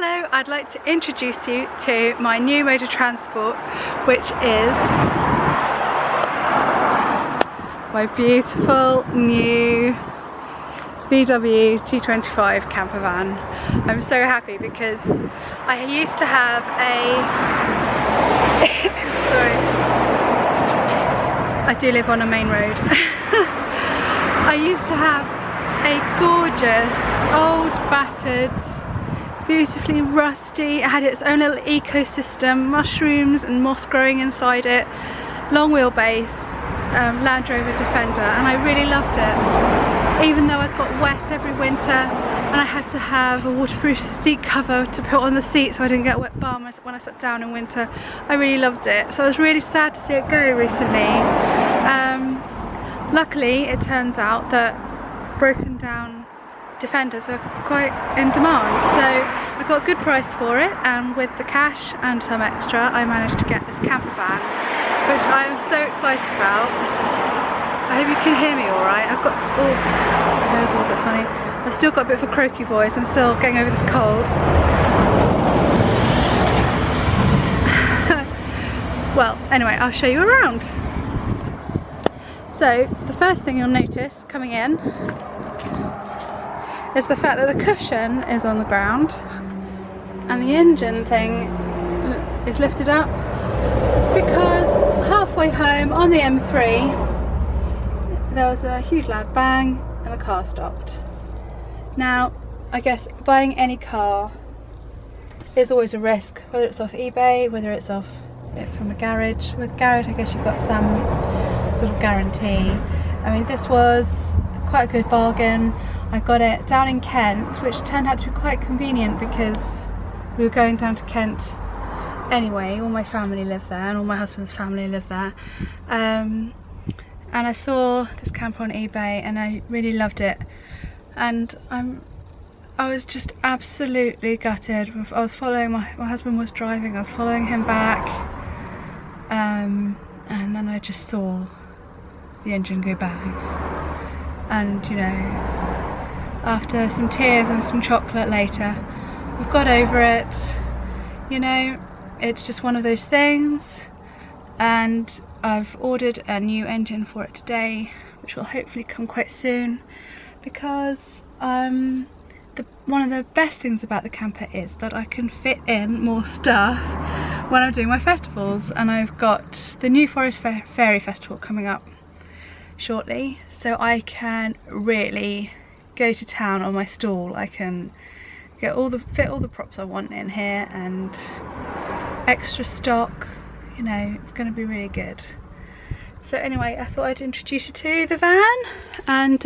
Hello, I'd like to introduce you to my new mode of transport, which is my beautiful new VW T25 camper van. I'm so happy because I used to have a sorry, I do live on a main road. I used to have a gorgeous, old, battered, beautifully rusty, it had its own little ecosystem, mushrooms and moss growing inside it, long wheelbase, Land Rover Defender, and I really loved it. Even though I got wet every winter and I had to have a waterproof seat cover to put on the seat so I didn't get wet bum when I sat down in winter, I really loved it. So I was really sad to see it go recently. Luckily it turns out that broken down Defenders are quite in demand, so I got a good price for it, and with the cash and some extra I managed to get this camper van, which I am so excited about. I hope you can hear me alright. I've got, oh, my nose is all a bit funny. I've still got a bit of a croaky voice, I'm still getting over this cold. Well, anyway, I'll show you around. So, the first thing you'll notice coming in is the fact that the cushion is on the ground and the engine thing is lifted up, because halfway home on the M3 there was a huge loud bang and the car stopped. Now I guess buying any car is always a risk, whether it's off eBay, whether it's off it from a garage. With garage I guess you've got some sort of guarantee. I mean, this was quite a good bargain. I got it down in Kent, which turned out to be quite convenient because we were going down to Kent anyway. All my family lived there and all my husband's family lived there. And I saw this camper on eBay and I really loved it. And I was just absolutely gutted. I was following, my husband was driving, I was following him back. And then I just saw the engine go bang. And you know, after some tears and some chocolate later, we've got over it. You know, it's just one of those things, and I've ordered a new engine for it today, which will hopefully come quite soon, because one of the best things about the camper is that I can fit in more stuff when I'm doing my festivals, and I've got the New Forest Fairy Festival coming up shortly, so I can really go to town on my stall. I can get fit all the props I want in here and extra stock. You know, it's going to be really good. So anyway, I thought I'd introduce you to the van and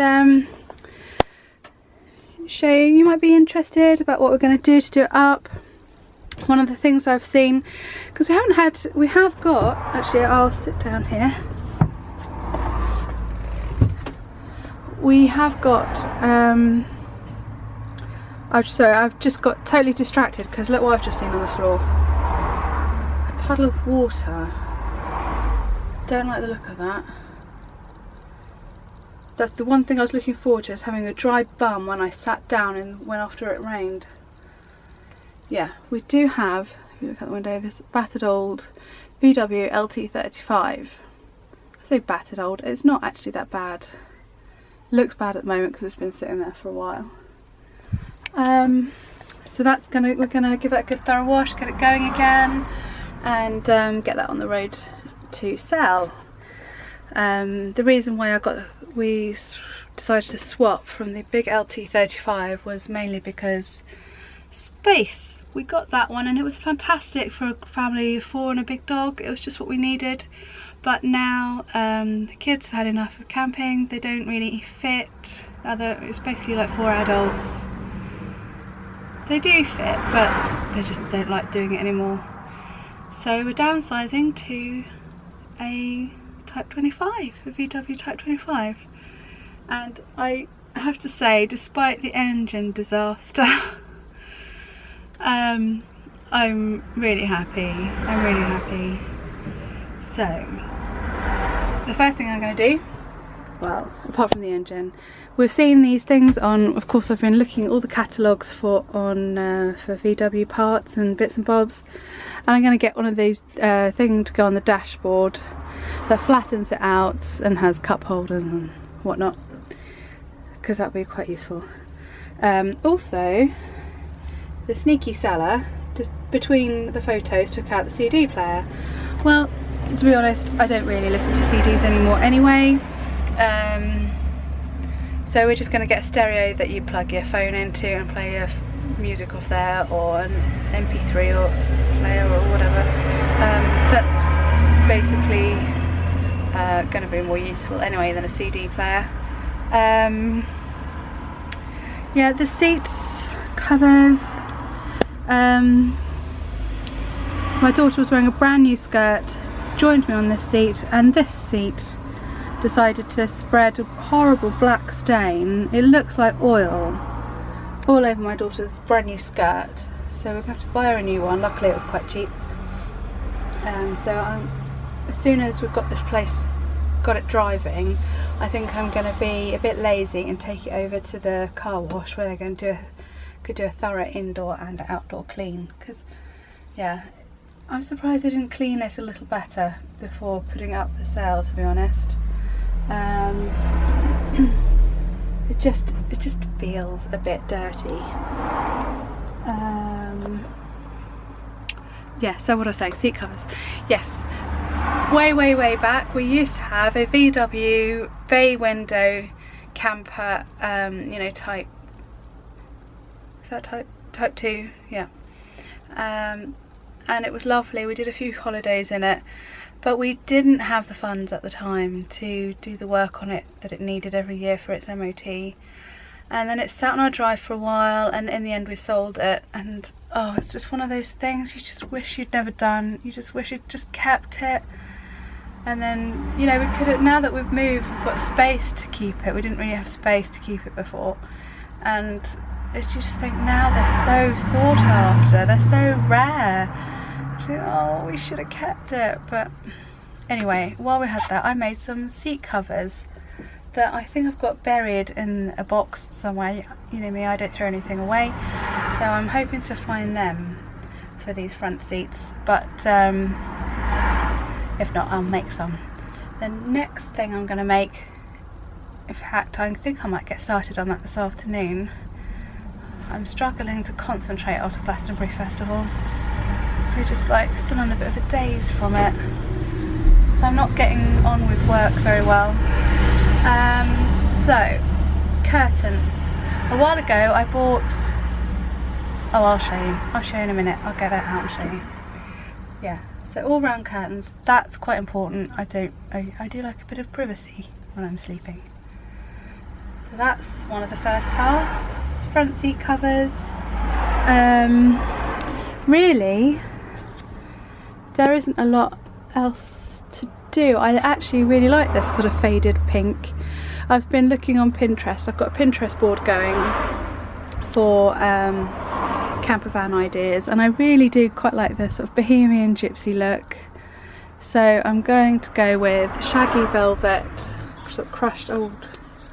show you might be interested about what we're going to do it up. One of the things I've seen, because we have got, actually I'll sit down here. We have got, I've just got totally distracted because look what I've just seen on the floor. A puddle of water. Don't like the look of that. That's the one thing I was looking forward to, is having a dry bum when I sat down and when after it rained. Yeah, we do have, if you look out the window, this battered old VW LT35. I say battered old, it's not actually that bad. Looks bad at the moment because it's been sitting there for a while. So we're gonna give that a good thorough wash, get it going again, and get that on the road to sell. The reason why we decided to swap from the big LT35 was mainly because space. We got that one and it was fantastic for a family of 4 and a big dog. It was just what we needed. But now the kids have had enough of camping. They don't really fit. It's basically like 4 adults. They do fit, but they just don't like doing it anymore. So we're downsizing to a Type 25, a VW Type 25. And I have to say, despite the engine disaster, I'm really happy. I'm really happy. So the first thing I'm going to do, well, apart from the engine. We've seen these things on, of course I've been looking at all the catalogues for VW parts and bits and bobs, and I'm going to get one of these things to go on the dashboard that flattens it out and has cup holders and whatnot, because that would be quite useful. Also, the sneaky seller, just between the photos, took out the CD player. Well, to be honest, I don't really listen to CDs anymore anyway, so we're just going to get a stereo that you plug your phone into and play your music off there, or an MP3 or player or whatever. That's basically going to be more useful anyway than a CD player. Yeah, the seat covers. My daughter was wearing a brand new skirt, joined me on this seat, and this seat decided to spread a horrible black stain. It looks like oil all over my daughter's brand new skirt, so we're going to have to buy her a new one. Luckily it was quite cheap. So as soon as we've got this place, got it driving, I think I'm going to be a bit lazy and take it over to the car wash, where they're going to could do a thorough indoor and outdoor clean, because yeah, I'm surprised they didn't clean it a little better before putting it up for sale, to be honest. It just feels a bit dirty. Yeah, so what I was saying, seat covers. Yes, way back we used to have a VW bay window camper, you know, type, is that type 2? Yeah. And it was lovely. We did a few holidays in it, but we didn't have the funds at the time to do the work on it that it needed every year for its MOT. And then it sat on our drive for a while, and in the end we sold it. And oh, it's just one of those things you just wish you'd never done. You just wish you'd just kept it. And then, you know, we could have, now that we've moved, we've got space to keep it. We didn't really have space to keep it before. And it's just think, now they're so sought after, they're so rare. I think, oh, we should have kept it. But anyway, while we had that, I made some seat covers that I think I've got buried in a box somewhere. You know me, I don't throw anything away, so I'm hoping to find them for these front seats, but if not, I'll make some. The next thing I'm going to make, in fact I think I might get started on that this afternoon. I'm struggling to concentrate after Glastonbury Festival. We're just like still on a bit of a daze from it, so I'm not getting on with work very well. So curtains. A while ago I bought, oh, I'll show you in a minute. I'll get it out and show you. Yeah, so all round curtains, that's quite important. I do like a bit of privacy when I'm sleeping. So that's one of the first tasks. Front seat covers. Really, there isn't a lot else to do. I actually really like this sort of faded pink. I've been looking on Pinterest. I've got a Pinterest board going for camper van ideas, and I really do quite like this sort of bohemian gypsy look. So I'm going to go with shaggy velvet, sort of crushed, old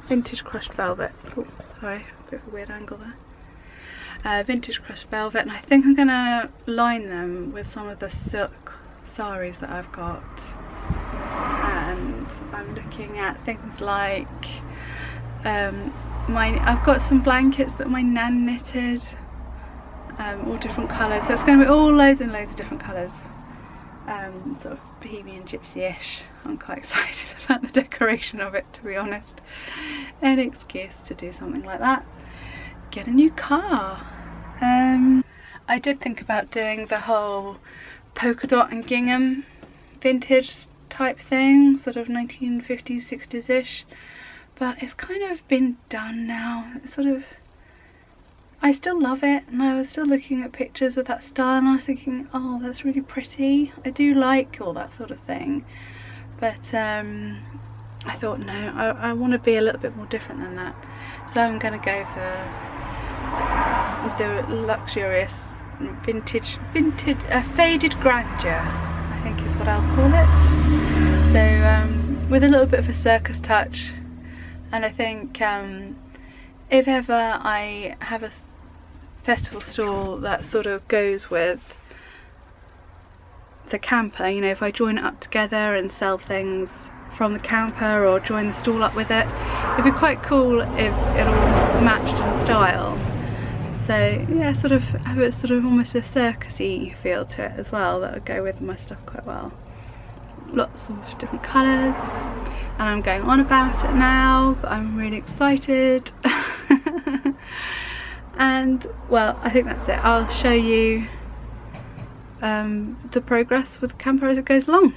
vintage crushed velvet. Oh, sorry, a bit of a weird angle there. Vintage crushed velvet, and I think I'm going to line them with some of the silk saris that I've got. And I'm looking at things like I've got some blankets that my nan knitted, all different colours, so it's going to be all loads and loads of different colours, sort of bohemian gypsy-ish. I'm quite excited about the decoration of it, to be honest. An excuse to do something like that. Get a new car. I did think about doing the whole polka dot and gingham vintage type thing, sort of 1950s, 60s-ish, but it's kind of been done now. It's sort of, I still love it, and I was still looking at pictures of that style and I was thinking, oh, that's really pretty. I do like all that sort of thing, but I thought, no, I want to be a little bit more different than that. So I'm going to go for the luxurious vintage faded grandeur, I think is what I'll call it. So with a little bit of a circus touch, and I think if ever I have a festival stall that sort of goes with the camper, you know, if I join it up together and sell things from the camper or join the stall up with it, it'd be quite cool if it all matched in style. So yeah, sort of have it sort of almost a circusy feel to it as well. That would go with my stuff quite well. Lots of different colours, and I'm going on about it now, but I'm really excited. And well, I think that's it. I'll show you the progress with the camper as it goes along.